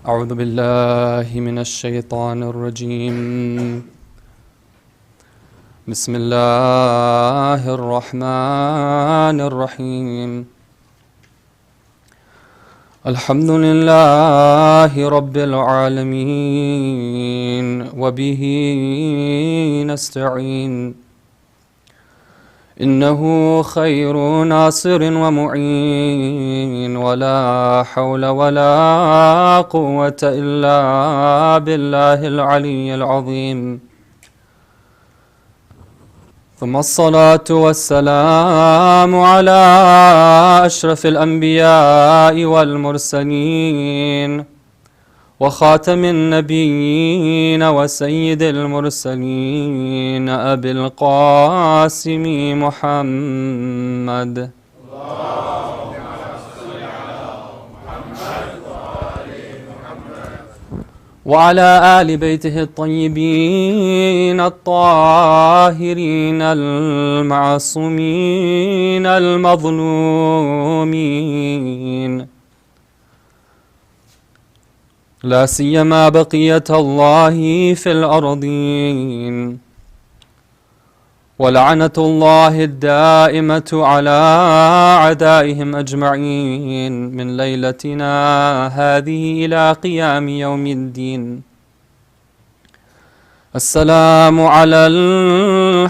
أعوذ بالله من الشيطان الرجيم بسم الله الرحمن الرحيم الحمد لله رب العالمين وبه نستعين إنه خير ناصر ومعين ولا حول ولا قوة إلا بالله العلي العظيم ثم الصلاة والسلام على أشرف الأنبياء والمرسلين وخاتم النبيين وسيد المرسلين أبي القاسم محمد وعلى آل بيته الطيبين الطاهرين المعصومين المظلومين لا سيما بقية الله في الأرضين ولعنة الله الدائمة على أعدائهم أجمعين من ليلتنا هذه إلى قيام يوم الدين. السلام على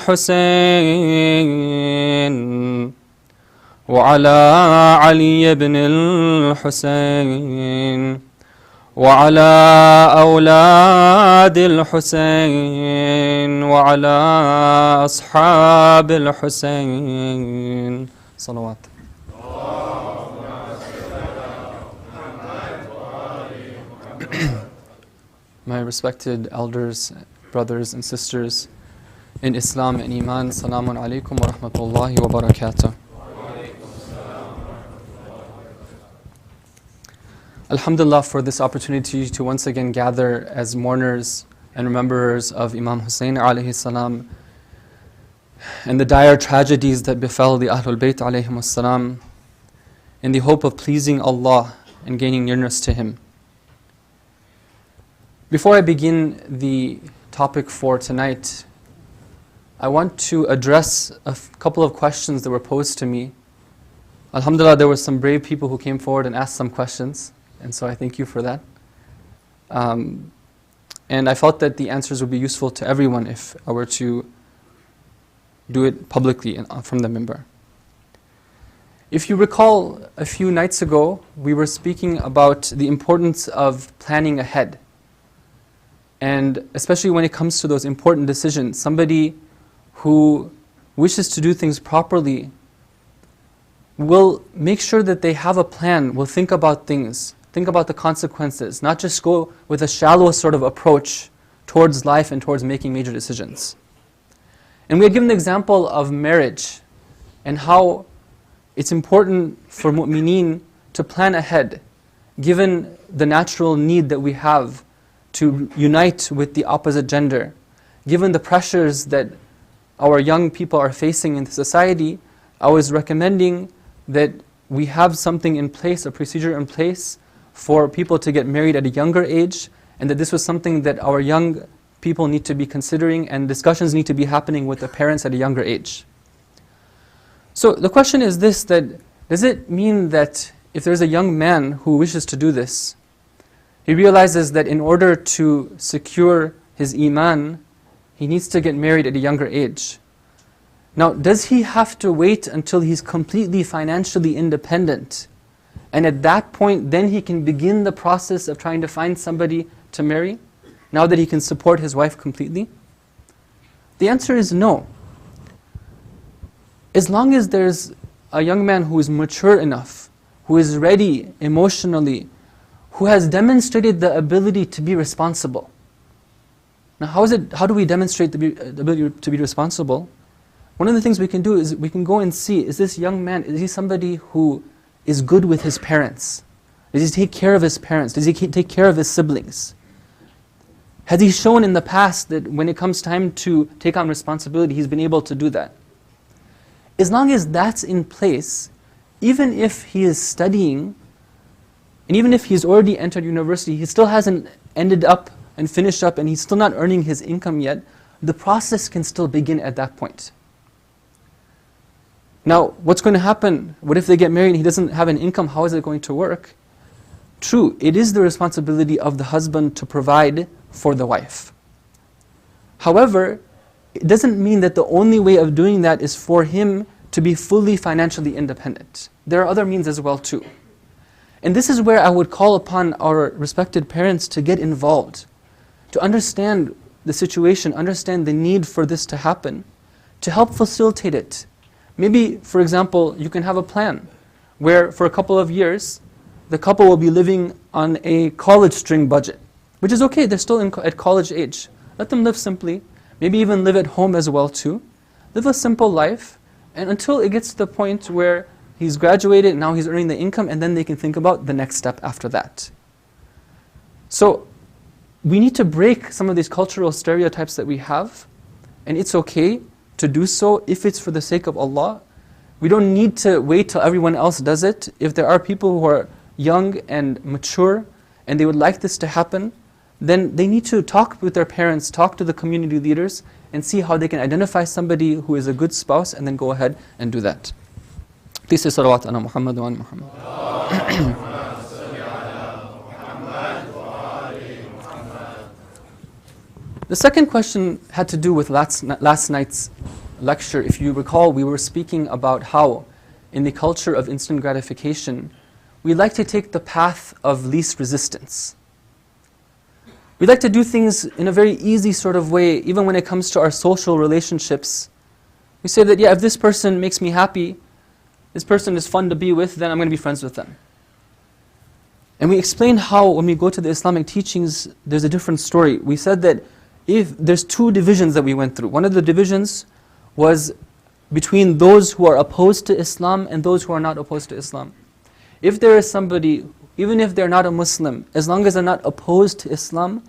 الحسين وعلى علي بن الحسين وعلى أولاد الحسين وعلى أصحاب الحسين صلوات. My respected elders, brothers and sisters in Islam and Iman, Salamun alaikum wa rahmatullahi wa barakatuh. Alhamdulillah for this opportunity to once again gather as mourners and rememberers of Imam Hussein alayhi salam and the dire tragedies that befell the Ahlul Bayt alayhim salam in the hope of pleasing Allah and gaining nearness to Him. Before I begin the topic for tonight, I want to address a couple of questions that were posed to me. Alhamdulillah, there were some brave people who came forward and asked some questions. And so I thank you for that. And I felt that the answers would be useful to everyone if I were to do it publicly from the minbar. If you recall, a few nights ago, we were speaking about the importance of planning ahead. And especially when it comes to those important decisions, somebody who wishes to do things properly will make sure that they have a plan, will think about things, think about the consequences, not just go with a shallow sort of approach towards life and towards making major decisions. And we had given the example of marriage and how it's important for mu'mineen to plan ahead, given the natural need that we have to unite with the opposite gender, given the pressures that our young people are facing in society. I was recommending that we have something in place, a procedure in place for people to get married at a younger age, and that this was something that our young people need to be considering and discussions need to be happening with the parents at a younger age. So the question is this, that does it mean that if there's a young man who wishes to do this, he realizes that in order to secure his iman, he needs to get married at a younger age? Now, does he have to wait until he's completely financially independent? And at that point, then he can begin the process of trying to find somebody to marry, now that he can support his wife completely? The answer is no. As long as there's a young man who is mature enough, who is ready emotionally, who has demonstrated the ability to be responsible. Now, how do we demonstrate the ability to be responsible? One of the things we can do is we can go and see, is this young man, is he somebody who is good with his parents? Does he take care of his parents? Does he take care of his siblings? Has he shown in the past that when it comes time to take on responsibility, he's been able to do that? As long as that's in place, even if he is studying, And even if he's already entered university, he still hasn't ended up and finished up, and he's still not earning his income yet, the process can still begin at that point. Now, what's going to happen? What if they get married and he doesn't have an income? How is it going to work? True, it is the responsibility of the husband to provide for the wife. However, it doesn't mean that the only way of doing that is for him to be fully financially independent. There are other means as well too. And this is where I would call upon our respected parents to get involved, to understand the situation, understand the need for this to happen, to help facilitate it. Maybe, for example, you can have a plan where for a couple of years, the couple will be living on a college string budget, which is okay, they're still at college age. Let them live simply, maybe even live at home as well too. Live a simple life, and until it gets to the point where he's graduated, now he's earning the income, and then they can think about the next step after that. So, we need to break some of these cultural stereotypes that we have, and it's okay to do so if it's for the sake of Allah. We don't need to wait till everyone else does it. If there are people who are young and mature, and they would like this to happen, then they need to talk with their parents, talk to the community leaders, and see how they can identify somebody who is a good spouse, and then go ahead and do that. Please say salawat ala Muhammad wa ala Muhammad. The second question had to do with last night's lecture. If you recall, we were speaking about how in the culture of instant gratification, we like to take the path of least resistance. We like to do things in a very easy sort of way, even when it comes to our social relationships. We say that, yeah, if this person makes me happy, this person is fun to be with, then I'm going to be friends with them. And we explained how when we go to the Islamic teachings, there's a different story. We said that if there's two divisions that we went through. One of the divisions was between those who are opposed to Islam and those who are not opposed to Islam. If there is somebody, even if they're not a Muslim, as long as they're not opposed to Islam,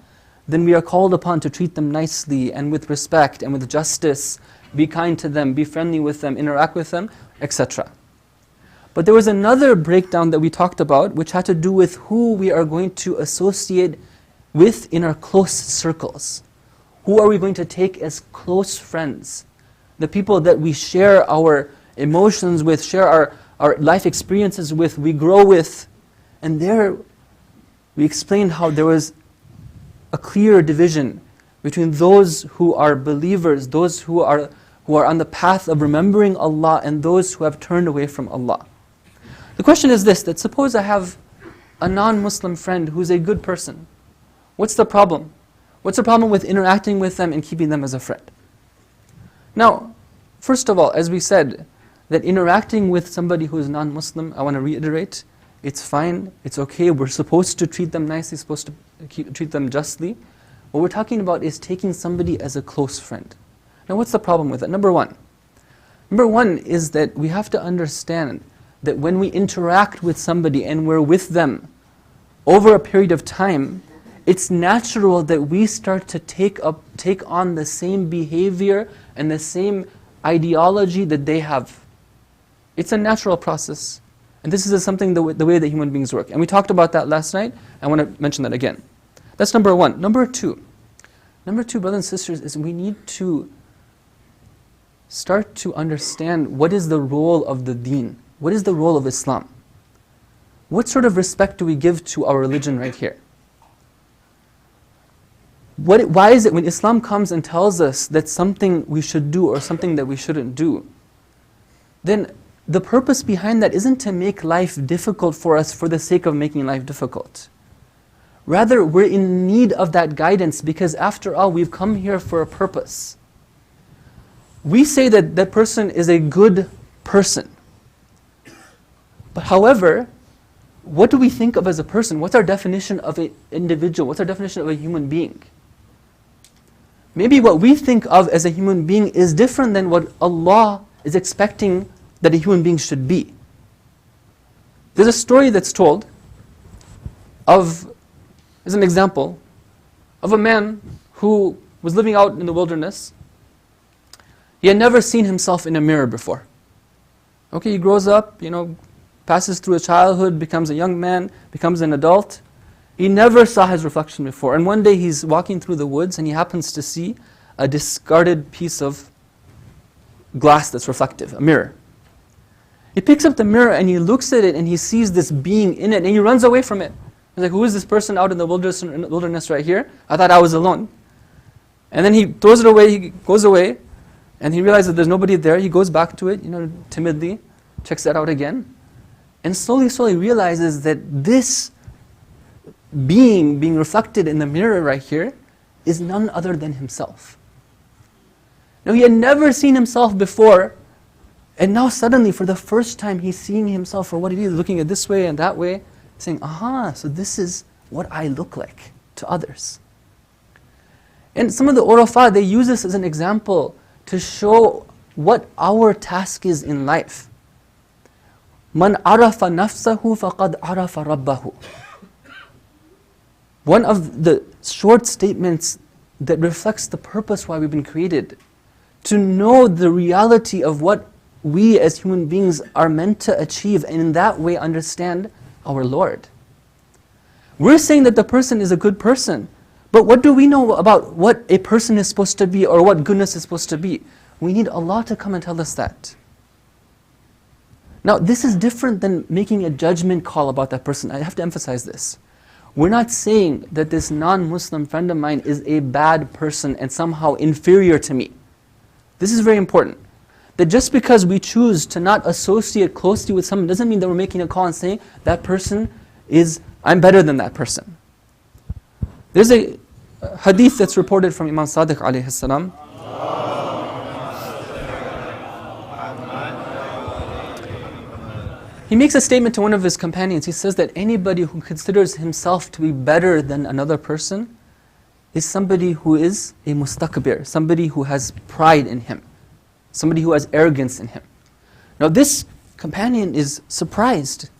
then we are called upon to treat them nicely and with respect and with justice, be kind to them, be friendly with them, interact with them, etc. But there was another breakdown that we talked about, which had to do with who we are going to associate with in our close circles. Who are we going to take as close friends? The people that we share our emotions with, share our life experiences with, we grow with. And there we explained how there was a clear division between those who are believers, those who are on the path of remembering Allah, and those who have turned away from Allah. The question is this, that suppose I have a non-Muslim friend who's a good person. What's the problem? What's the problem with interacting with them and keeping them as a friend? Now, first of all, as we said, that interacting with somebody who is non-Muslim, I want to reiterate, it's fine, it's okay, we're supposed to treat them nicely, supposed to treat them justly. What we're talking about is taking somebody as a close friend. Now what's the problem with that? Number one is that we have to understand that when we interact with somebody and we're with them over a period of time, it's natural that we start to take on the same behavior and the same ideology that they have. It's a natural process. And this is something the way that human beings work. And we talked about that last night. I want to mention that again. That's number one. Number two, brothers and sisters, is we need to start to understand what is the role of the deen. What is the role of Islam? What sort of respect do we give to our religion right here? Why is it when Islam comes and tells us that something we should do or something that we shouldn't do, then the purpose behind that isn't to make life difficult for us for the sake of making life difficult. Rather, we're in need of that guidance because after all, we've come here for a purpose. We say that that person is a good person. But however, what do we think of as a person? What's our definition of an individual? What's our definition of a human being? Maybe what we think of as a human being is different than what Allah is expecting that a human being should be. There's a story that's told as an example, of a man who was living out in the wilderness. He had never seen himself in a mirror before. Okay, he grows up, passes through a childhood, becomes a young man, becomes an adult. He never saw his reflection before. And one day he's walking through the woods and he happens to see a discarded piece of glass that's reflective, a mirror. He picks up the mirror and he looks at it and he sees this being in it and he runs away from it. He's like, who is this person out in the wilderness right here? I thought I was alone. And then he throws it away, he goes away, and he realizes that there's nobody there. He goes back to it, timidly, checks that out again, and slowly realizes that this being reflected in the mirror right here is none other than himself. Now he had never seen himself before, and now suddenly for the first time he's seeing himself for what it is, looking at this way and that way, saying, aha, so this is what I look like to others. And some of the Urafah, they use this as an example to show what our task is in life. Man arafa nafsahu faqad arafa rabbahu. One of the short statements that reflects the purpose why we've been created, to know the reality of what we as human beings are meant to achieve, and in that way understand our Lord. We're saying that the person is a good person, but what do we know about what a person is supposed to be or what goodness is supposed to be? We need Allah to come and tell us that. Now, this is different than making a judgment call about that person. I have to emphasize this. We're not saying that this non-Muslim friend of mine is a bad person and somehow inferior to me. This is very important. That just because we choose to not associate closely with someone doesn't mean that we're making a call and saying that person is, I'm better than that person. There's a hadith that's reported from Imam Sadiq alayhi salam. He makes a statement to one of his companions. He says that anybody who considers himself to be better than another person is somebody who is a mustakbir, somebody who has pride in him, somebody who has arrogance in him. Now this companion is surprised.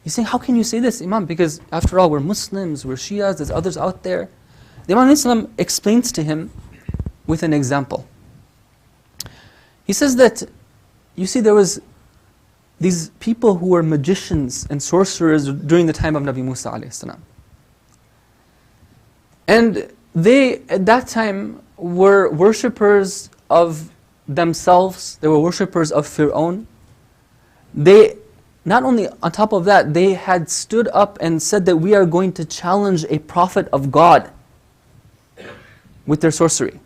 He's saying, how can you say this, Imam? Because after all, we're Muslims, we're Shias, there's others out there. The Imam Islam explains to him with an example. He says that, you see, there was these people who were magicians and sorcerers during the time of Nabi Musa alayhi salam. And they, at that time, were worshippers of themselves. They were worshippers of Fir'aun. They, not only on top of that, they had stood up and said that we are going to challenge a prophet of God with their sorcery.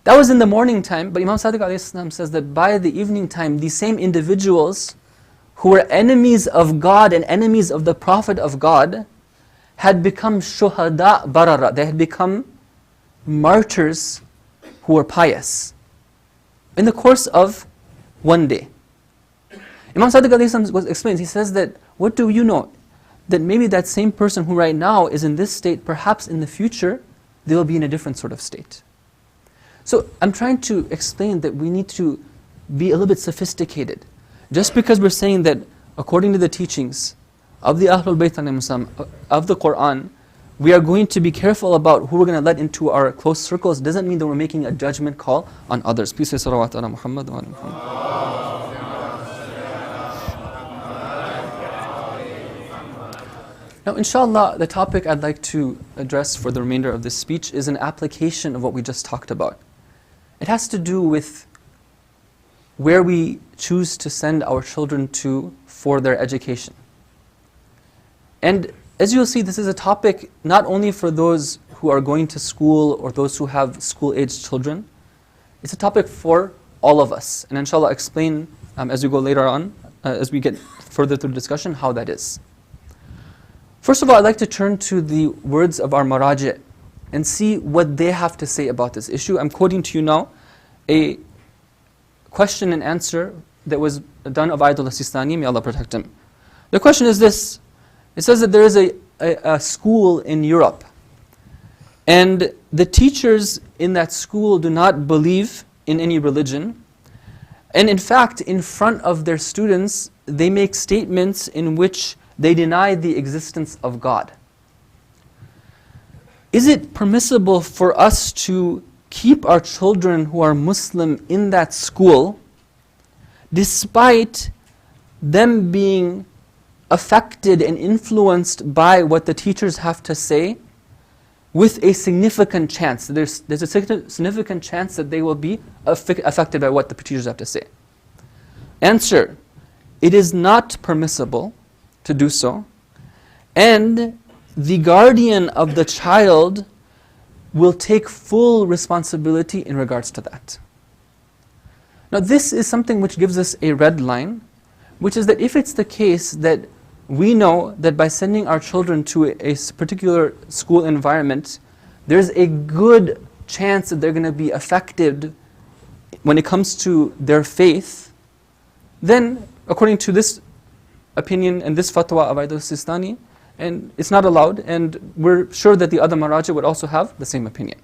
That was in the morning time, but Imam Sadiq ﷺ says that by the evening time, these same individuals who were enemies of God and enemies of the Prophet of God had become shuhada barara. They had become martyrs who were pious in the course of one day. Imam Sadiq ﷺ explains, he says that, what do you know? That maybe that same person who right now is in this state, perhaps in the future, they will be in a different sort of state. So I'm trying to explain that we need to be a little bit sophisticated. Just because we're saying that according to the teachings of the Ahlul Bayt of the Qur'an, we are going to be careful about who we're going to let into our close circles, doesn't mean that we're making a judgment call on others. Peace be salawat ala Muhammad wa ala Muhammad. Now, inshallah, the topic I'd like to address for the remainder of this speech is an application of what we just talked about. It has to do with where we choose to send our children to for their education. And as you'll see, this is a topic not only for those who are going to school or those who have school-aged children. It's a topic for all of us. And inshallah, I'll explain as we go later on, as we get further through the discussion, how that is. First of all, I'd like to turn to the words of our maraji' and see what they have to say about this issue. I'm quoting to you now a question and answer that was done of Ayatollah Sistani, may Allah protect him. The question is this. It says that there is a school in Europe, and the teachers in that school do not believe in any religion. And in fact, in front of their students, they make statements in which they deny the existence of God. Is it permissible for us to keep our children who are Muslim in that school despite them being affected and influenced by what the teachers have to say, with a significant chance. There's a significant chance that they will be affected by what the teachers have to say. Answer: it is not permissible to do so, and the guardian of the child will take full responsibility in regards to that. Now this is something which gives us a red line, which is that if it's the case that we know that by sending our children to a particular school environment, there's a good chance that they're going to be affected when it comes to their faith, then according to this opinion and this fatwa of Aidul Sistani, and it's not allowed, and we're sure that the other Maraja would also have the same opinion.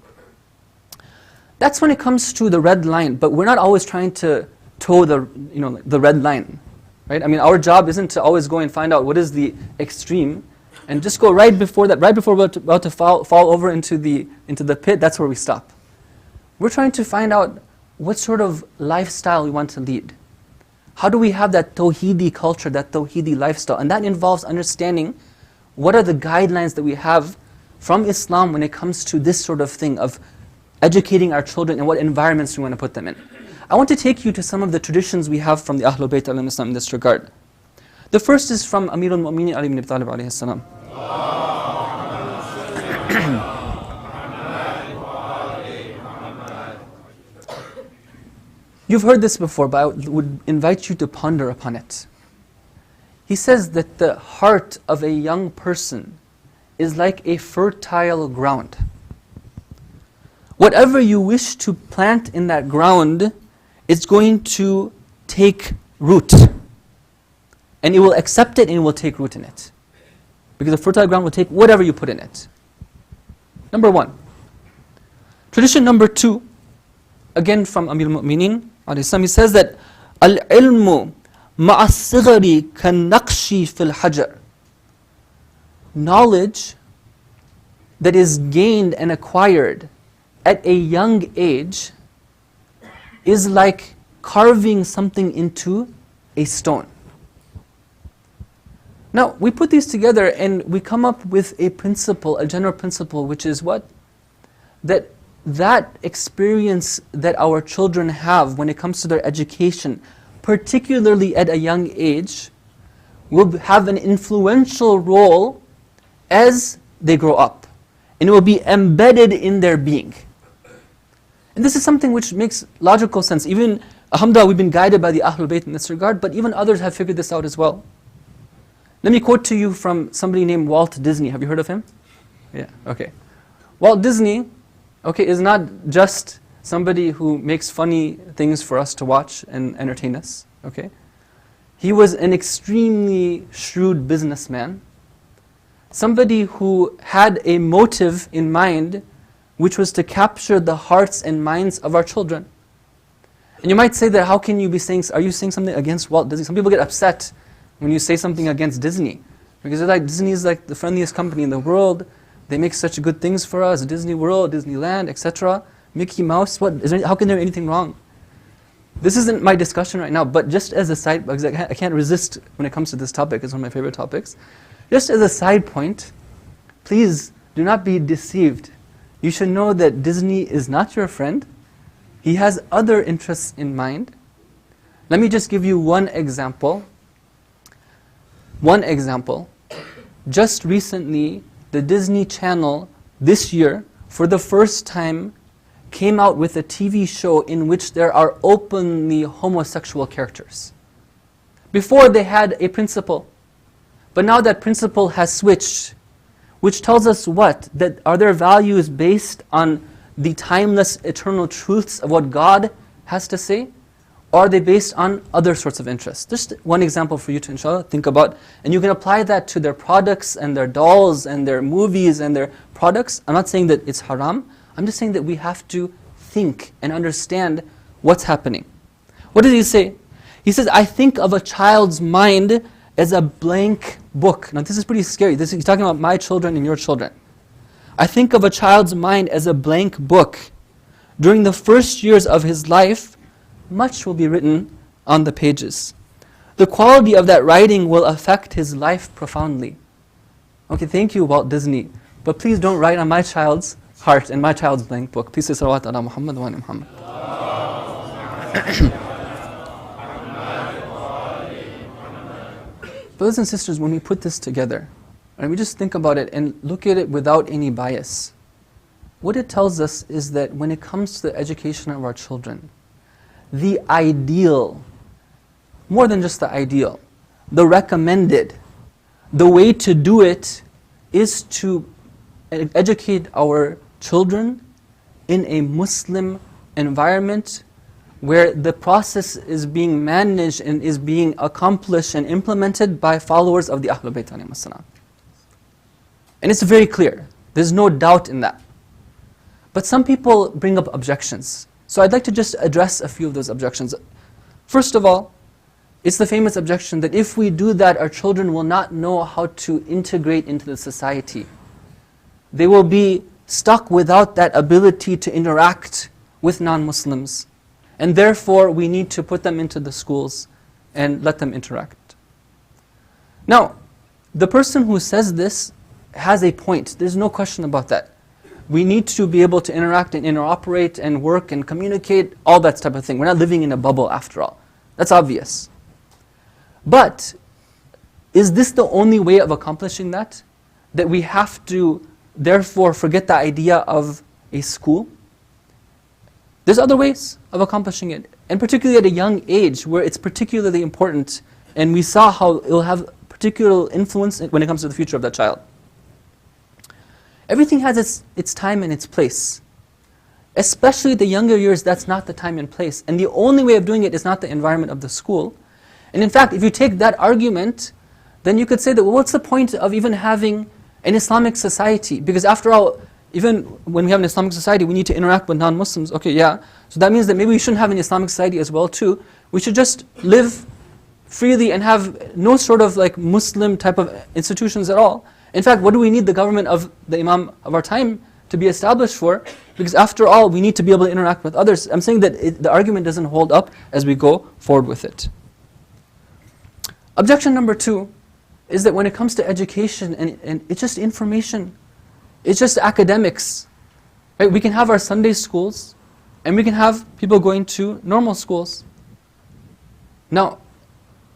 That's when it comes to the red line, but we're not always trying to toe the red line, right? I mean, our job isn't to always go and find out what is the extreme, and just go right before that, right before we're about to fall over into the pit. That's where we stop. We're trying to find out what sort of lifestyle we want to lead. How do we have that tawheedi culture, that tawheedi lifestyle? And that involves understanding what are the guidelines that we have from Islam when it comes to this sort of thing of educating our children and what environments we want to put them in. I want to take you to some of the traditions we have from the Ahlul Bayt al-Islam in this regard. The first is from Amir al-Mu'mineen Ali ibn Abi Talib alayhi salam. You've heard this before, but I would invite you to ponder upon it. He says that the heart of a young person is like a fertile ground. Whatever you wish to plant in that ground is going to take root. And it will accept it and it will take root in it. Because the fertile ground will take whatever you put in it. Number one. Tradition number two, again from Amir al-Mu'mineen, he says that al-ilmu ma'as-sighari kan-naqshi fil-hajar. Knowledge that is gained and acquired at a young age is like carving something into a stone. Now, we put these together and we come up with a principle, a general principle, which is what? That experience that our children have when it comes to their education, particularly at a young age, will have an influential role as they grow up. And it will be embedded in their being. And this is something which makes logical sense. Even, alhamdulillah, we've been guided by the Ahlul Bayt in this regard, but even others have figured this out as well. Let me quote to you from somebody named Walt Disney. Have you heard of him? Yeah, okay. Walt Disney, okay, is not just somebody who makes funny things for us to watch and entertain us, okay? He was an extremely shrewd businessman, somebody who had a motive in mind, which was to capture the hearts and minds of our children. And you might say that, how can you be saying, are you saying something against Walt Disney? Some people get upset when you say something against Disney, because they're like, Disney is like the friendliest company in the world, they make such good things for us, Disney World, Disneyland, etc. Mickey Mouse, how can there be anything wrong? This isn't my discussion right now, but just as a side, because I can't resist when it comes to this topic, it's one of my favorite topics. Just as a side point, please do not be deceived. You should know that Disney is not your friend. He has other interests in mind. Let me just give you one example. One example. Just recently, the Disney Channel this year, for the first time, came out with a TV show in which there are openly homosexual characters. Before they had a principle, but now that principle has switched, which tells us what? That are their values based on the timeless eternal truths of what God has to say? Or are they based on other sorts of interests? Just one example for you to inshallah think about, and you can apply that to their products and their dolls and their movies and their products. I'm not saying that it's haram, I'm just saying that we have to think and understand what's happening. What does he say? He says, I think of a child's mind as a blank book. Now this is pretty scary. He's talking about my children and your children. I think of a child's mind as a blank book. During the first years of his life, much will be written on the pages. the quality of that writing will affect his life profoundly. Okay, thank you, Walt Disney. But please don't write on my child's heart and my child's blank book. Peace and salawat ala Muhammad wa ala Muhammad. Brothers and sisters, when we put this together, and we just think about it and look at it without any bias, what it tells us is that when it comes to the education of our children, the ideal, more than just the ideal, the recommended, the way to do it is to educate our children in a Muslim environment where the process is being managed and is being accomplished and implemented by followers of the Ahlul Bayt alayhim as-salam. And it's very clear. There's no doubt in that. But some people bring up objections. So I'd like to just address a few of those objections. First of all, it's the famous objection that if we do that, our children will not know how to integrate into the society. They will be stuck without that ability to interact with non-Muslims. And therefore, we need to put them into the schools and let them interact. Now, the person who says this has a point. There's no question about that. We need to be able to interact and interoperate and work and communicate, all that type of thing. We're not living in a bubble after all. That's obvious. But is this the only way of accomplishing that? That we have to therefore forget the idea of a school? There's other ways of accomplishing it, and particularly at a young age where it's particularly important, and we saw how it will have particular influence when it comes to the future of that child. Everything has its time and its place. Especially the younger years, that's not the time and place. And the only way of doing it is not the environment of the school. And in fact, if you take that argument, then you could say that, well, what's the point of even having an Islamic society? Because after all, even when we have an Islamic society, we need to interact with non-Muslims. Okay, yeah. So that means that maybe we shouldn't have an Islamic society as well too. We should just live freely and have no sort of like Muslim type of institutions at all. In fact, what do we need the government of the Imam of our time to be established for? Because after all, we need to be able to interact with others. I'm saying that the argument doesn't hold up as we go forward with it. Objection number 2 is that when it comes to education and it's just information, it's just academics. Right? We can have our Sunday schools and we can have people going to normal schools. Now,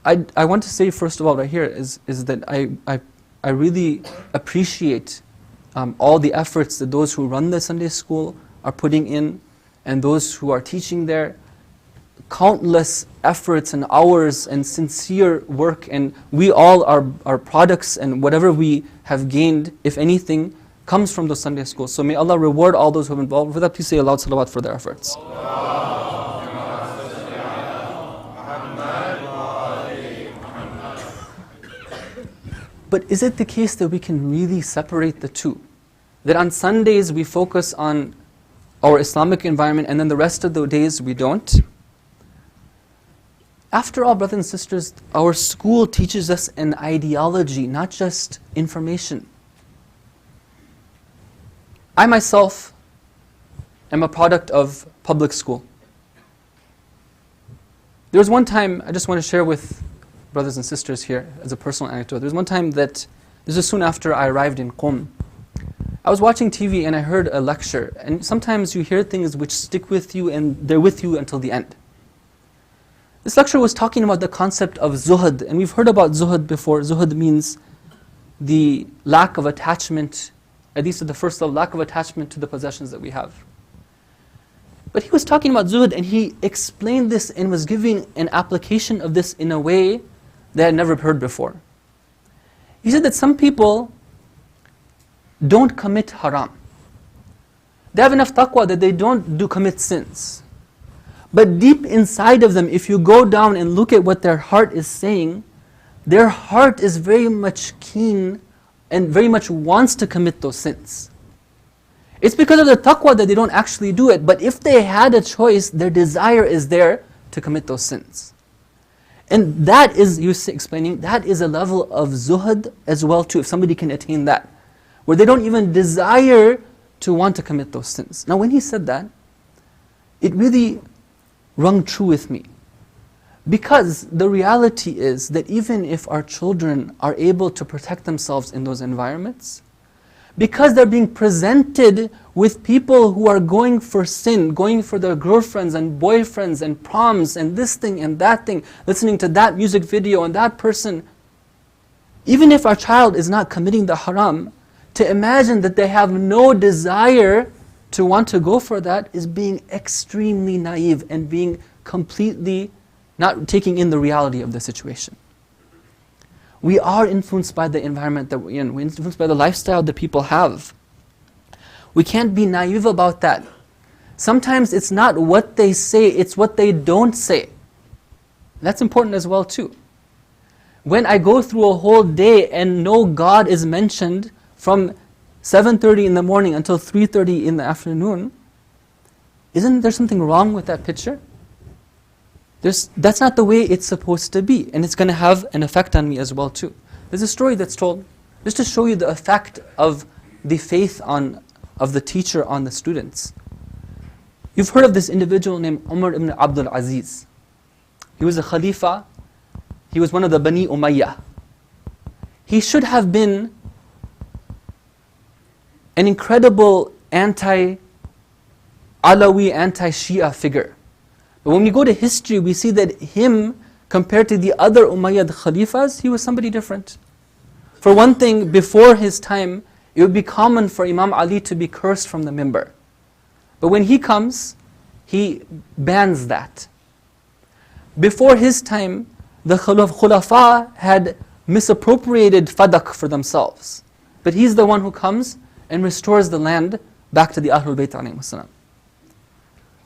I want to say first of all right here is that I really appreciate all the efforts that those who run the Sunday school are putting in, and those who are teaching there. Countless efforts and hours and sincere work, and we all are products, and whatever we have gained, if anything, comes from those Sunday schools. So may Allah reward all those who have been involved with that. Please say aloud salawat for their efforts. But is it the case that we can really separate the two? That on Sundays we focus on our Islamic environment and then the rest of the days we don't? After all, brothers and sisters, our school teaches us an ideology, not just information. I myself am a product of public school. There was one time, I just want to share with brothers and sisters here as a personal anecdote. There was one time that, this was soon after I arrived in Qom. I was watching TV and I heard a lecture, and sometimes you hear things which stick with you and they're with you until the end. This lecture was talking about the concept of zuhud, and we've heard about zuhud before. Zuhud means the lack of attachment, at least at the first level, lack of attachment to the possessions that we have. But he was talking about zuhud, and he explained this and was giving an application of this in a way that I had never heard before. He said that some people don't commit haram. They have enough taqwa that they don't commit sins. But deep inside of them, if you go down and look at what their heart is saying, their heart is very much keen and very much wants to commit those sins. It's because of the taqwa that they don't actually do it, but if they had a choice, their desire is there to commit those sins. And that is, you're explaining, that is a level of zuhud as well too, if somebody can attain that, where they don't even desire to want to commit those sins. Now when he said that, it really rung true with me. Because the reality is that even if our children are able to protect themselves in those environments, because they're being presented with people who are going for sin, going for their girlfriends and boyfriends and proms and this thing and that thing, listening to that music video and that person, even if our child is not committing the haram, to imagine that they have no desire to want to go for that is being extremely naive and being completely not taking in the reality of the situation. We are influenced by the environment that we're in. We're influenced by the lifestyle that people have. We can't be naive about that. Sometimes it's not what they say, it's what they don't say. That's important as well too. When I go through a whole day and no God is mentioned from 7:30 in the morning until 3:30 in the afternoon, isn't there something wrong with that picture? That's not the way it's supposed to be, and it's going to have an effect on me as well too. There's a story that's told just to show you the effect of the faith of the teacher on the students. You've heard of this individual named Umar ibn Abdul Aziz. He was a Khalifa. He was one of the Bani Umayyah. He should have been an incredible anti-Alawi, anti-Shia figure. But when we go to history, we see that him, compared to the other Umayyad Khalifas, he was somebody different. For one thing, before his time, it would be common for Imam Ali to be cursed from the mimbar. But when he comes, he bans that. Before his time, the Khulafa had misappropriated fadak for themselves. But he's the one who comes and restores the land back to the Ahlul Bayt alayhim wasalam.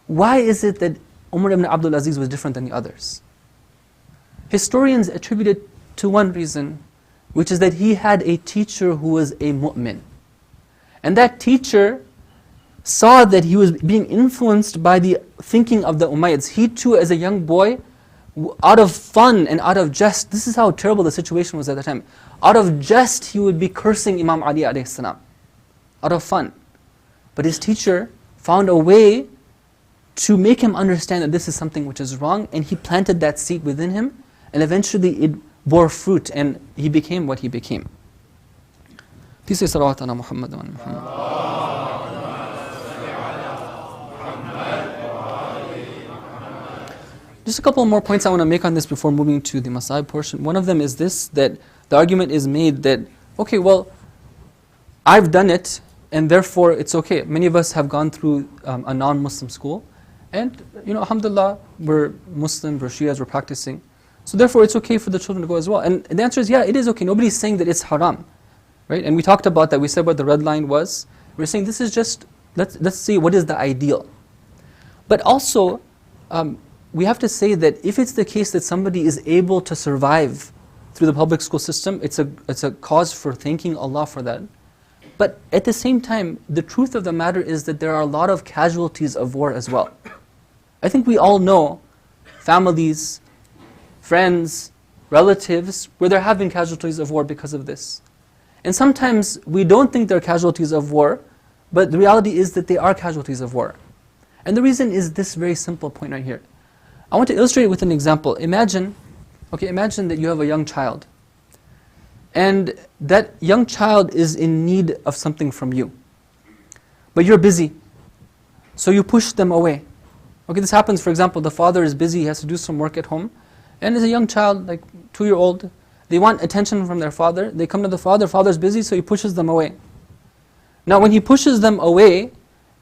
Why is it that Umar ibn Abdul Aziz was different than the others? Historians attribute it to one reason, which is that he had a teacher who was a mu'min. And that teacher saw that he was being influenced by the thinking of the Umayyads. He too, as a young boy, out of fun and out of jest, this is how terrible the situation was at the time. Out of jest, he would be cursing Imam Ali alayhi salam, out of fun. But his teacher found a way to make him understand that this is something which is wrong, and he planted that seed within him, and eventually it bore fruit, and he became what he became. Please say salawat ala Muhammad wa ala Muhammad. Just a couple more points I want to make on this before moving to the Masaib portion. One of them is this, that the argument is made that, okay, well, I've done it, and therefore it's okay. Many of us have gone through a non-Muslim school, and alhamdulillah, we're Muslims, we're Shias, we're practicing. So therefore it's okay for the children to go as well. And the answer is, yeah, it is okay. Nobody's saying that it's haram. Right? And we talked about that, we said what the red line was. We're saying this is just, let's see what is the ideal. But also, we have to say that if it's the case that somebody is able to survive through the public school system, it's a cause for thanking Allah for that. But at the same time, the truth of the matter is that there are a lot of casualties of war as well. I think we all know families, friends, relatives, where there have been casualties of war because of this. And sometimes we don't think they're casualties of war, but the reality is that they are casualties of war. And the reason is this very simple point right here. I want to illustrate it with an example. Imagine that you have a young child, and that young child is in need of something from you. But you're busy, so you push them away. Okay, this happens, for example, the father is busy, he has to do some work at home, and as a young child, like 2-year-old, they want attention from their father. They come to the father's busy, so he pushes them away. Now when he pushes them away,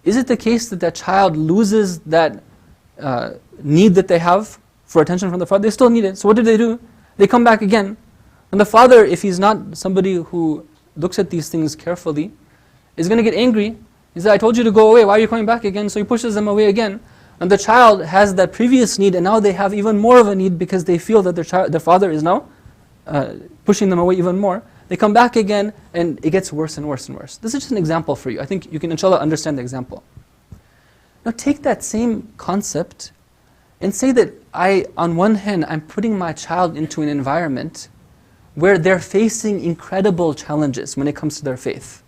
is it the case that that child loses that need that they have for attention from the father? They still need it. So what do? They come back again. And the father, if he's not somebody who looks at these things carefully, is going to get angry. He says, I told you to go away, why are you coming back again? So he pushes them away again. And the child has that previous need, and now they have even more of a need because they feel that their father is now pushing them away even more. They come back again, and it gets worse and worse and worse. This is just an example for you. I think you can, inshallah, understand the example. Now take that same concept and say that on one hand, I'm putting my child into an environment where they're facing incredible challenges when it comes to their faith.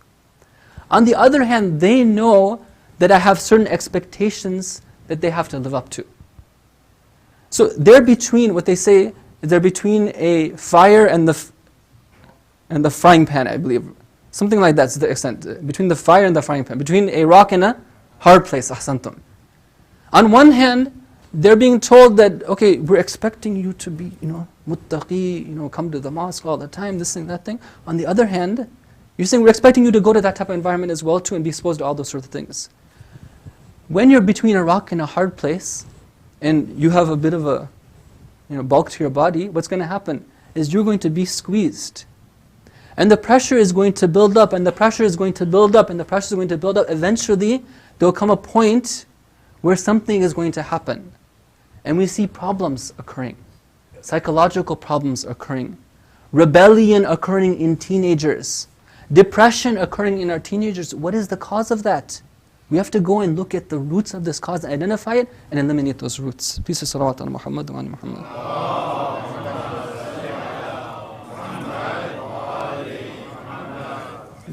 On the other hand, they know that I have certain expectations that they have to live up to. So they're between, what they say, they're between a fire and the frying pan, I believe. Something like that's the extent. Between the fire and the frying pan. Between a rock and a hard place. Ahsantum. On one hand, they're being told that, okay, we're expecting you to be, muttaqi, come to the mosque all the time, this thing, that thing. On the other hand, you're saying we're expecting you to go to that type of environment as well too and be exposed to all those sorts of things. When you're between a rock and a hard place, and you have a bit of a bulk to your body, what's going to happen is you're going to be squeezed. And the pressure is going to build up, and the pressure is going to build up, and the pressure is going to build up. Eventually, there will come a point where something is going to happen. And we see problems occurring, psychological problems occurring, rebellion occurring in teenagers, depression occurring in our teenagers. What is the cause of that? We have to go and look at the roots of this cause, identify it, and eliminate those roots. Peace and salawat ala Muhammad wa ala Muhammad.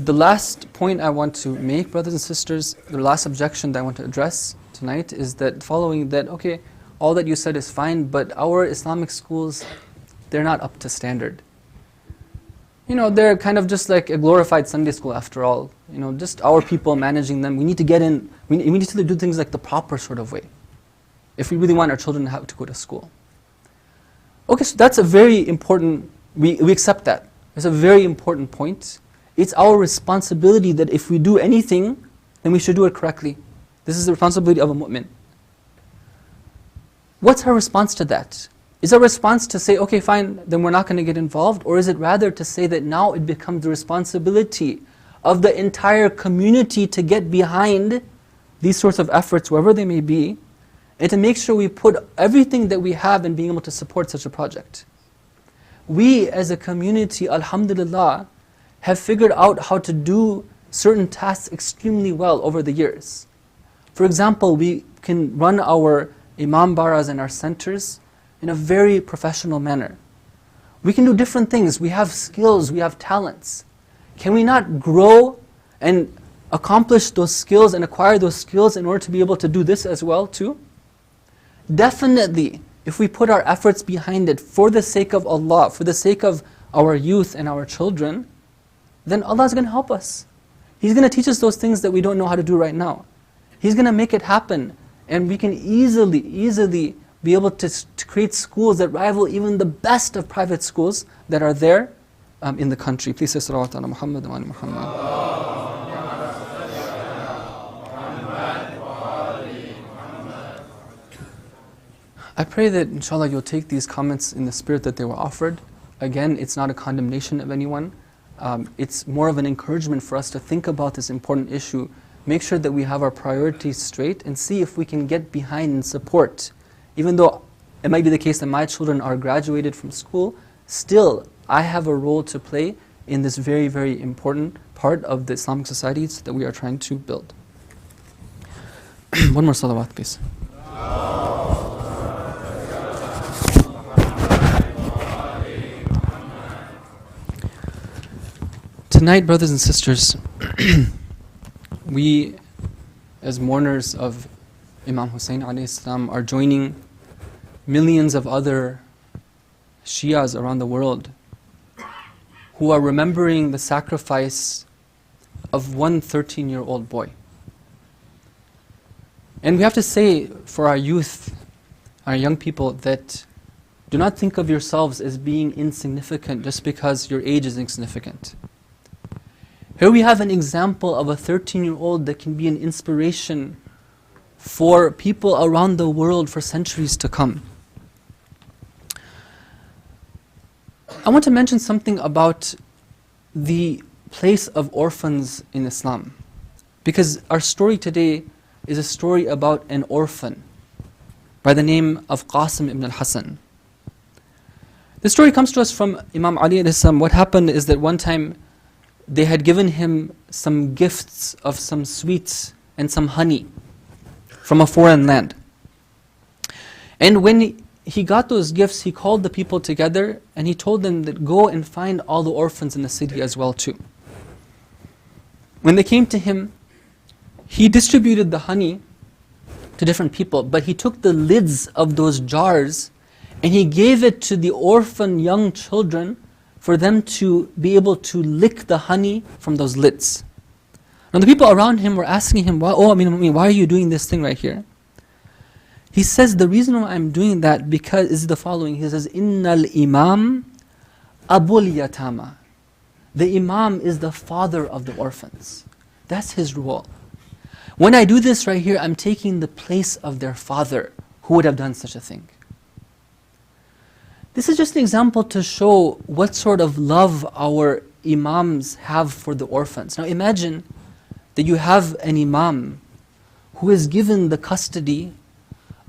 The last point I want to make, brothers and sisters, the last objection that I want to address tonight is that following that, okay, all that you said is fine, but our Islamic schools, they're not up to standard. They're kind of just like a glorified Sunday school after all. Just our people managing them. We need to get in, we need to do things like the proper sort of way, if we really want our children to go to school. Okay, so that's a very important, we accept that. It's a very important point. It's our responsibility that if we do anything, then we should do it correctly. This is the responsibility of a mu'min. What's our response to that? Is our response to say, okay, fine, then we're not going to get involved? Or is it rather to say that now it becomes the responsibility of the entire community to get behind these sorts of efforts, wherever they may be, and to make sure we put everything that we have in being able to support such a project? We as a community, alhamdulillah, have figured out how to do certain tasks extremely well over the years. For example, we can run our imam baras and our centers in a very professional manner. We can do different things. We have skills, we have talents. Can we not grow and accomplish those skills and acquire those skills in order to be able to do this as well too? Definitely, if we put our efforts behind it for the sake of Allah, for the sake of our youth and our children, then Allah is going to help us. He's going to teach us those things that we don't know how to do right now. He's going to make it happen, and we can easily be able to create schools that rival even the best of private schools that are there in the country. Please say salawat ala Muhammad wa ala Muhammad. I pray that inshallah you'll take these comments in the spirit that they were offered. Again, it's not a condemnation of anyone. It's more of an encouragement for us to think about this important issue, make sure that we have our priorities straight, and see if we can get behind and support. Even though it might be the case that my children are graduated from school, still I have a role to play in this very, very important part of the Islamic societies that we are trying to build. One more salawat, please. Tonight, brothers and sisters, we, as mourners of Imam Hussein alayhi salam, are joining millions of other Shias around the world who are remembering the sacrifice of one 13-year-old boy. And we have to say for our youth, our young people, that do not think of yourselves as being insignificant just because your age is insignificant. Here we have an example of a 13-year-old that can be an inspiration for people around the world for centuries to come. I want to mention something about the place of orphans in Islam, because our story today is a story about an orphan by the name of Qasim ibn al-Hasan. The story comes to us from Imam Ali alayhi salam. What happened is that one time they had given him some gifts of some sweets and some honey from a foreign land. And when he got those gifts, he called the people together and he told them that go and find all the orphans in the city as well too. When they came to him, he distributed the honey to different people, but he took the lids of those jars and he gave it to the orphan young children for them to be able to lick the honey from those lids. And the people around him were asking him, why are you doing this thing right here? He says, the reason why I'm doing that because is the following. He says, Innal Imam Abul Yatama. The Imam is the father of the orphans. That's his role. When I do this right here, I'm taking the place of their father who would have done such a thing. This is just an example to show what sort of love our Imams have for the orphans. Now imagine that you have an Imam who is given the custody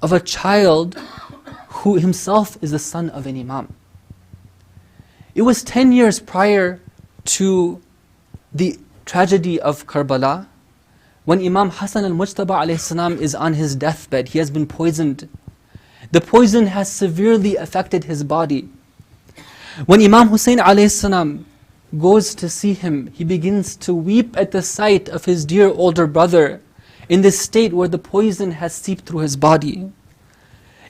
of a child who himself is the son of an Imam. It was 10 years prior to the tragedy of Karbala, when Imam Hassan al-Mujtaba alayhi salam is on his deathbed. He has been poisoned. The poison has severely affected his body. When Imam Hussein alayhi salam goes to see him, he begins to weep at the sight of his dear older brother in this state where the poison has seeped through his body.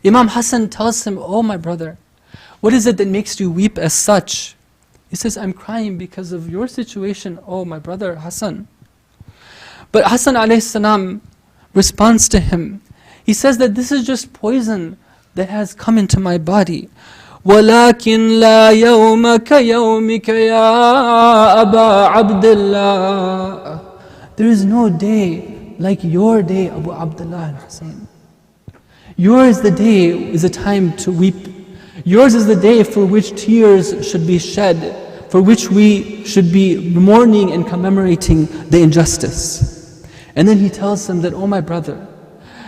Imam Hassan tells him, "Oh my brother, what is it that makes you weep as such?" He says, "I'm crying because of your situation, oh my brother Hassan." But Hassan alayhi salam responds to him. He says that this is just poison that has come into my body. وَلَكِنْ لَا يَوْمَ كَيَوْمِكَ يَا أَبَا عَبْدِ اللَّهِ. There is no day like your day, Abu Abdullah al-Hussein. Yours the day is a time to weep. Yours is the day for which tears should be shed, for which we should be mourning and commemorating the injustice. And then he tells him that, "Oh my brother,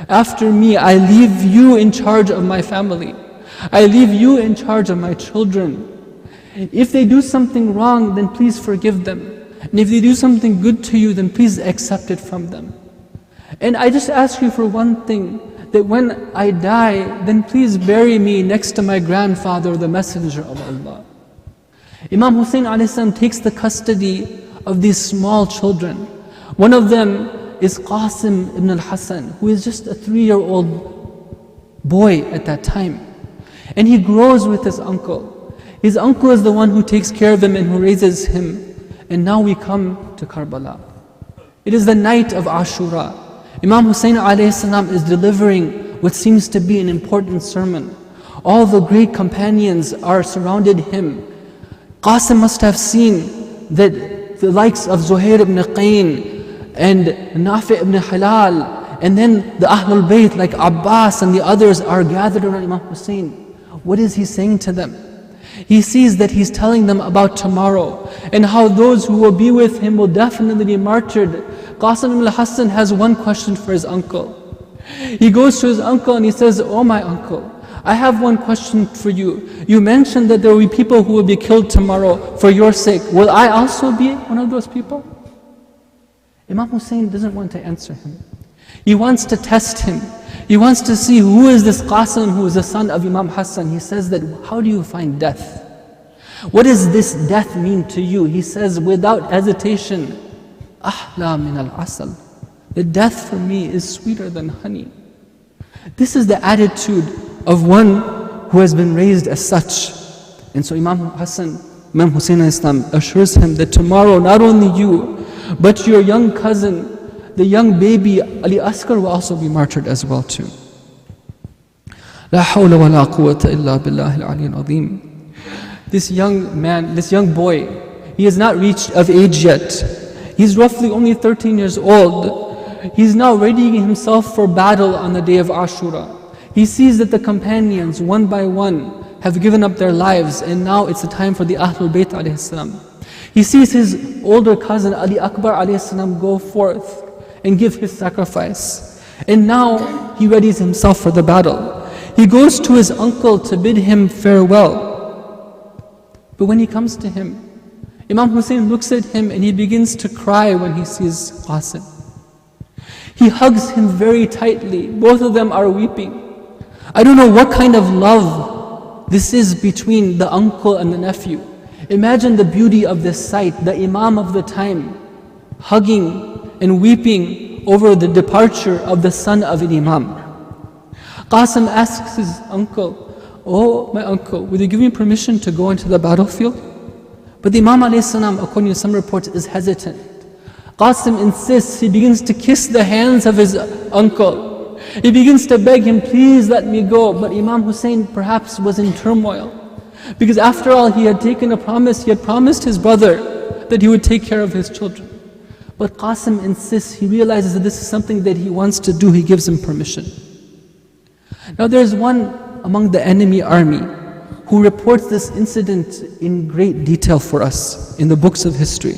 after me I leave you in charge of my family. I leave you in charge of my children. If they do something wrong, then please forgive them. And if they do something good to you, then please accept it from them. And I just ask you for one thing, that when I die, then please bury me next to my grandfather, the Messenger of Allah." Imam Hussein a.s. takes the custody of these small children. One of them is Qasim ibn al-Hassan, who is just a 3-year-old boy at that time. And he grows with his uncle. His uncle is the one who takes care of him and who raises him. And now we come to Karbala. It is the night of Ashura. Imam Hussein a.s. is delivering what seems to be an important sermon. All the great companions are surrounded him. Qasim must have seen that the likes of Zuhair ibn Qayn and Nafi ibn Halal, and then the Ahlul Bayt like Abbas and the others are gathered around Imam Hussein. What is he saying to them? He sees that he's telling them about tomorrow and how those who will be with him will definitely be martyred. Qasim ibn al-Hassan has one question for his uncle. He goes to his uncle and he says, "Oh my uncle, I have one question for you. You mentioned that there will be people who will be killed tomorrow for your sake. Will I also be one of those people?" Imam Hussein doesn't want to answer him. He wants to test him. He wants to see who is this Qasim who is the son of Imam Hassan. He says that, "How do you find death? What does this death mean to you?" He says without hesitation, "Ahla min al-asal." The death for me is sweeter than honey. This is the attitude of one who has been raised as such. And so Imam Hussein Islam assures him that tomorrow not only you, but your young cousin, the young baby Ali Asghar will also be martyred as well too. La hawla wa la quwwata illa billahi al-ali al-azim. This young man, this young boy, he has not reached of age yet. He's roughly only 13 years old. He's now readying himself for battle on the day of Ashura. He sees that the companions, one by one, have given up their lives, and now it's the time for the Ahlul Bayt alayhi salam. He sees his older cousin Ali Akbar alayhi salam go forth and give his sacrifice. And now he readies himself for the battle. He goes to his uncle to bid him farewell. But when he comes to him, Imam Hussein looks at him and he begins to cry when he sees Qasim. He hugs him very tightly. Both of them are weeping. I don't know what kind of love this is between the uncle and the nephew. Imagine the beauty of this sight, the Imam of the time hugging and weeping over the departure of the son of an Imam. Qasim asks his uncle, "Oh, my uncle, will you give me permission to go into the battlefield?" But the Imam ﷺ, according to some reports, is hesitant. Qasim insists. He begins to kiss the hands of his uncle. He begins to beg him, "Please let me go." But Imam Hussein perhaps was in turmoil, because after all, he had taken a promise. He had promised his brother that he would take care of his children. But Qasim insists. He realizes that this is something that he wants to do. He gives him permission. Now there's one among the enemy army who reports this incident in great detail for us in the books of history.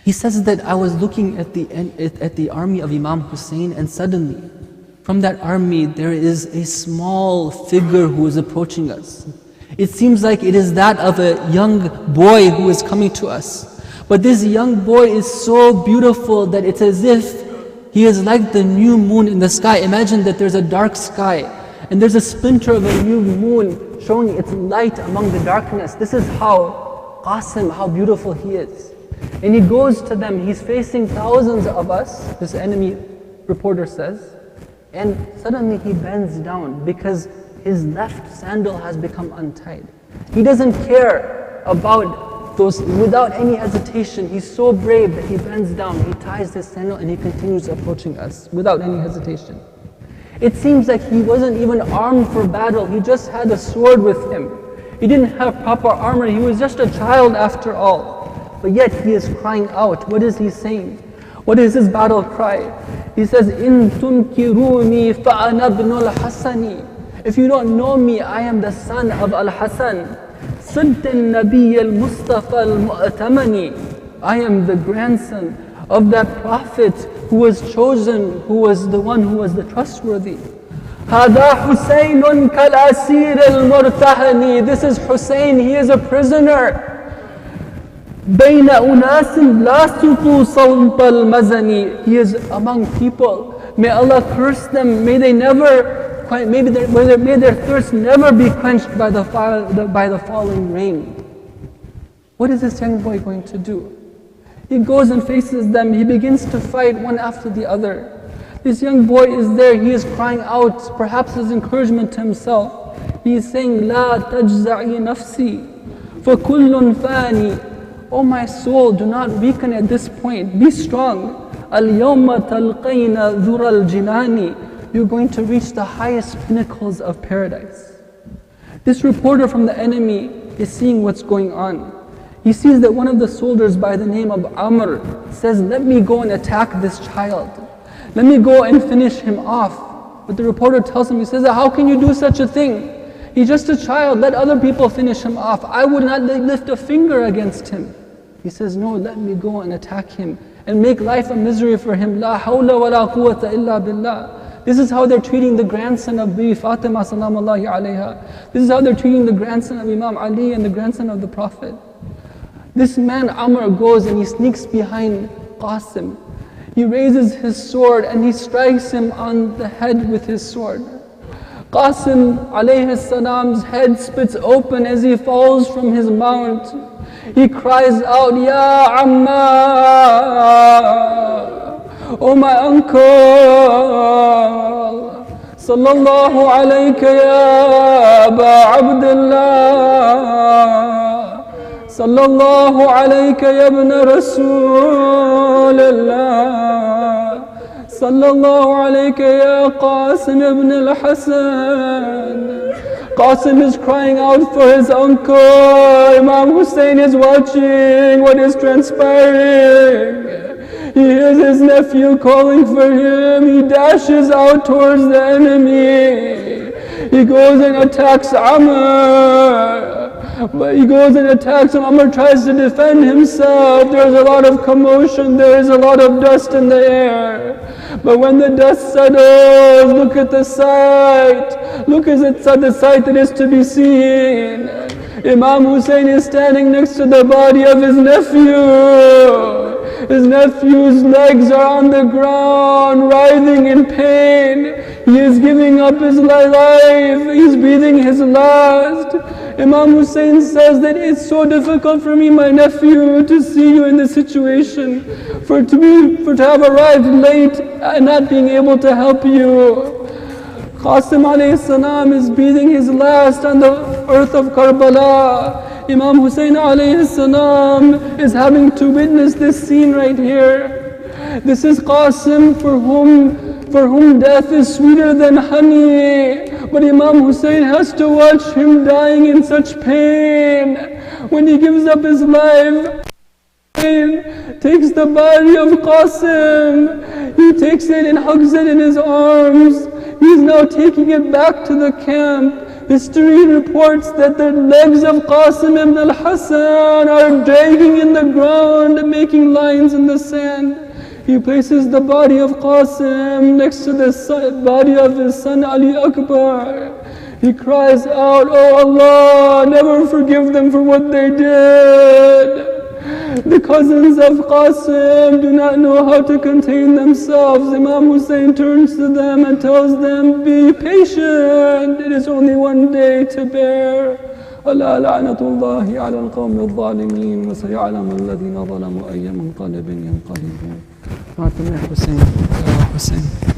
He says that I was looking at the army of Imam Hussein, and suddenly from that army there is a small figure who is approaching us. It seems like it is that of a young boy who is coming to us. But this young boy is so beautiful that it's as if he is like the new moon in the sky. Imagine that there's a dark sky and there's a splinter of a new moon showing its light among the darkness. This is how Qasim, how beautiful he is. And he goes to them. He's facing thousands of us, this enemy reporter says, and suddenly he bends down because his left sandal has become untied. He doesn't care about those. Without any hesitation, he's so brave that he bends down, he ties his sandal, and he continues approaching us without any hesitation. It seems like he wasn't even armed for battle. He just had a sword with him. He didn't have proper armor. He was just a child after all. But yet he is crying out. What is he saying? What is his battle cry? He says, "In tunkiruni fa'ana ibn al-Hasani." If you don't know me, I am the son of Al-Hasan. Sidd al-Nabiy al-Mustafa al-Mu'tamani. I am the grandson of that prophet who was chosen, who was the one who was the trustworthy. هذا حسين كالأسير المرتهن. This is Hussein, he is a prisoner. بين أناس لا سقوا صوت المزني. He is among people. May Allah curse them. May they never, may their thirst never be quenched by the falling rain. What is this young boy going to do? He goes and faces them. He begins to fight one after the other. This young boy is there. He is crying out, perhaps his encouragement to himself. He is saying, "La tajza'i nafsi, fa kullun fani." Oh my soul, do not weaken at this point. Be strong. Al-yawma talqayna dhura al-jinani. You're going to reach the highest pinnacles of paradise. This reporter from the enemy is seeing what's going on. He sees that one of the soldiers by the name of Amr says, "Let me go and attack this child. Let me go and finish him off." But the reporter tells him, he says, "How can you do such a thing? He's just a child. Let other people finish him off. I would not lift a finger against him." He says, "No, let me go and attack him and make life a misery for him. La hawla wa la quwwata illa billah." This is how they're treating the grandson of Bibi Fatima salamullahi alayha. This is how they're treating the grandson of Imam Ali and the grandson of the Prophet. This man Amr goes and he sneaks behind Qasim. He raises his sword and he strikes him on the head with his sword. Qasim alayhi salam's head splits open as he falls from his mount. He cries out, "Ya Amma, oh my uncle, sallallahu alayka ya Aba Abdullah, sallallahu alayka ya ibn Rasulullah, sallallahu alayka ya Qasim ibn al-Hasan." Qasim is crying out for his uncle. Imam Hussein is watching what is transpiring. He hears his nephew calling for him. He dashes out towards the enemy. He goes and attacks Amr. But he goes and attacks him. Amr tries to defend himself. There's a lot of commotion. There is a lot of dust in the air. But when the dust settles, look at the sight. Look at the sight that is to be seen. Imam Hussein is standing next to the body of his nephew. His nephew's legs are on the ground, writhing in pain. He is giving up his life. He's breathing his last. Imam Hussein says that it's so difficult for me, my nephew, to see you in this situation, to have arrived late and not being able to help you. Qasim alayhi salam is breathing his last on the earth of Karbala. Imam Hussein alayhi salam is having to witness this scene right here. This is Qasim for whom death is sweeter than honey. But Imam Hussein has to watch him dying in such pain. When he gives up his life, takes the body of Qasim, he takes it and hugs it in his arms. He's now taking it back to the camp. History reports that the legs of Qasim ibn al-Hassan are dragging in the ground, making lines in the sand. He places the body of Qasim next to the body of his son Ali Akbar. He cries out, "Oh Allah, never forgive them for what they did." The cousins of Qasim do not know how to contain themselves. Imam Hussein turns to them and tells them, "Be patient, it is only one day to bear." ألا لعنة الله على القوم الظالمين وسيعلم الذين ظلموا أي منقلب ينقلبون. Fatima Hussein, Hussein.